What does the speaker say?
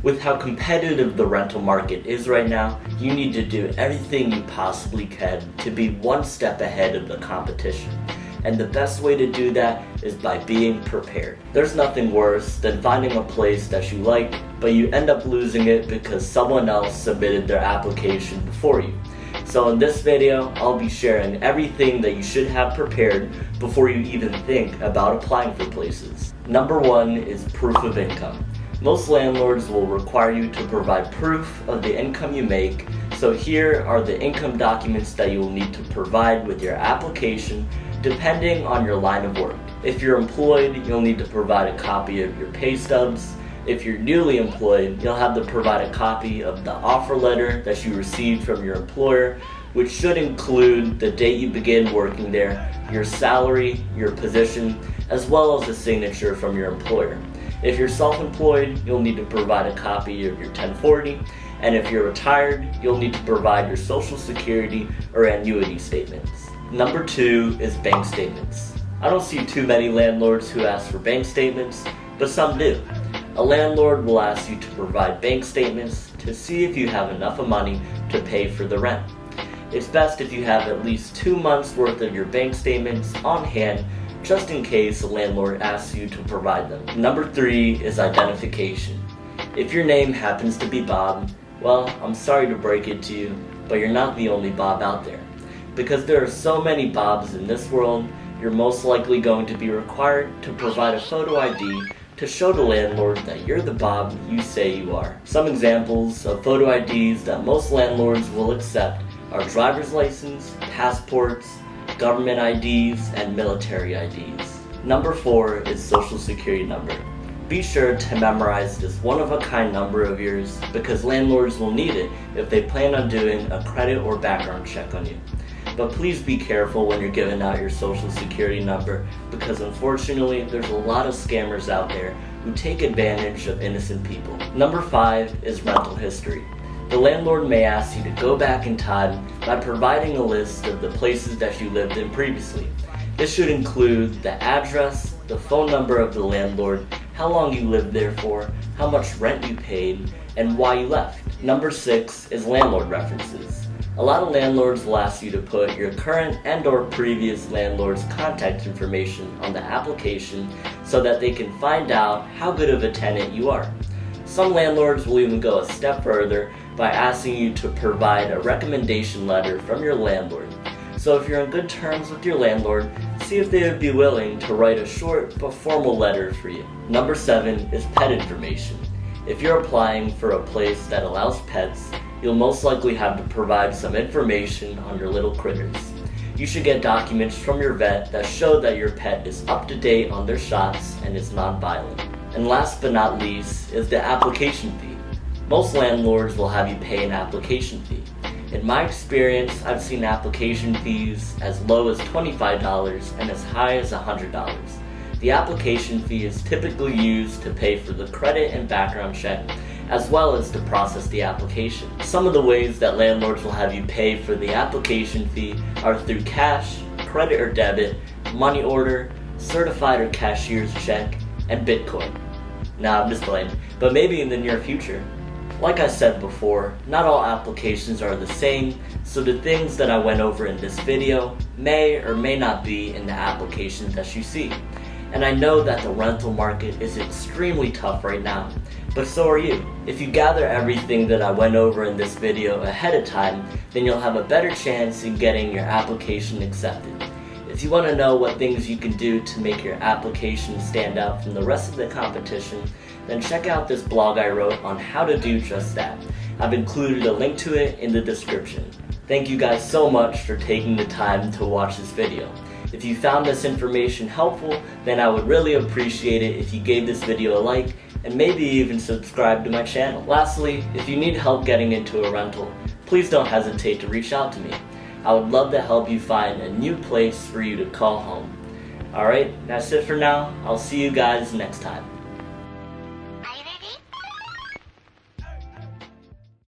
With how competitive the rental market is right now, you need to do everything you possibly can to be one step ahead of the competition. And the best way to do that is by being prepared. There's nothing worse than finding a place that you like, but you end up losing it because someone else submitted their application before you. So in this video, I'll be sharing everything that you should have prepared before you even think about applying for places. Number 1 is proof of income. Most landlords will require you to provide proof of the income you make, so here are the income documents that you will need to provide with your application depending on your line of work. If you're employed, you'll need to provide a copy of your pay stubs. If you're newly employed, you'll have to provide a copy of the offer letter that you received from your employer, which should include the date you began working there, your salary, your position, as well as a signature from your employer. If you're self-employed, you'll need to provide a copy of your 1040, and if you're retired, you'll need to provide your Social Security or annuity statements. Number 2 is bank statements. I don't see too many landlords who ask for bank statements, but some do. A landlord will ask you to provide bank statements to see if you have enough money to pay for the rent. It's best if you have at least 2 months worth of your bank statements on hand, just in case a landlord asks you to provide them. Number 3 is identification. If your name happens to be Bob, well, I'm sorry to break it to you, but you're not the only Bob out there. Because there are so many Bobs in this world, you're most likely going to be required to provide a photo ID to show the landlord that you're the Bob you say you are. Some examples of photo IDs that most landlords will accept are driver's license, passports, government IDs, and military IDs. Number 4 is Social Security number. Be sure to memorize this one-of-a-kind number of yours because landlords will need it if they plan on doing a credit or background check on you. But please be careful when you're giving out your Social Security number because unfortunately there's a lot of scammers out there who take advantage of innocent people. Number 5 is rental history. The landlord may ask you to go back in time by providing a list of the places that you lived in previously. This should include the address, the phone number of the landlord, how long you lived there for, how much rent you paid, and why you left. Number 6 is Landlord References. A lot of landlords will ask you to put your current and/or previous landlord's contact information on the application so that they can find out how good of a tenant you are. Some landlords will even go a step further by asking you to provide a recommendation letter from your landlord. So if you're on good terms with your landlord, see if they would be willing to write a short but formal letter for you. Number 7 is pet information. If you're applying for a place that allows pets, you'll most likely have to provide some information on your little critters. You should get documents from your vet that show that your pet is up to date on their shots and is non-violent. And last but not least is the application fee. Most landlords will have you pay an application fee. In my experience, I've seen application fees as low as $25 and as high as $100. The application fee is typically used to pay for the credit and background check, as well as to process the application. Some of the ways that landlords will have you pay for the application fee are through cash, credit or debit, money order, certified or cashier's check, and Bitcoin. Nah, I'm just playing, but maybe in the near future. Like I said before, not all applications are the same, so the things that I went over in this video may or may not be in the applications that you see. And I know that the rental market is extremely tough right now, but so are you. If you gather everything that I went over in this video ahead of time, then you'll have a better chance in getting your application accepted. If you want to know what things you can do to make your application stand out from the rest of the competition, then check out this blog I wrote on how to do just that. I've included a link to it in the description. Thank you guys so much for taking the time to watch this video. If you found this information helpful, then I would really appreciate it if you gave this video a like and maybe even subscribe to my channel. Lastly, if you need help getting into a rental, please don't hesitate to reach out to me. I would love to help you find a new place for you to call home. Alright, that's it for now. I'll see you guys next time.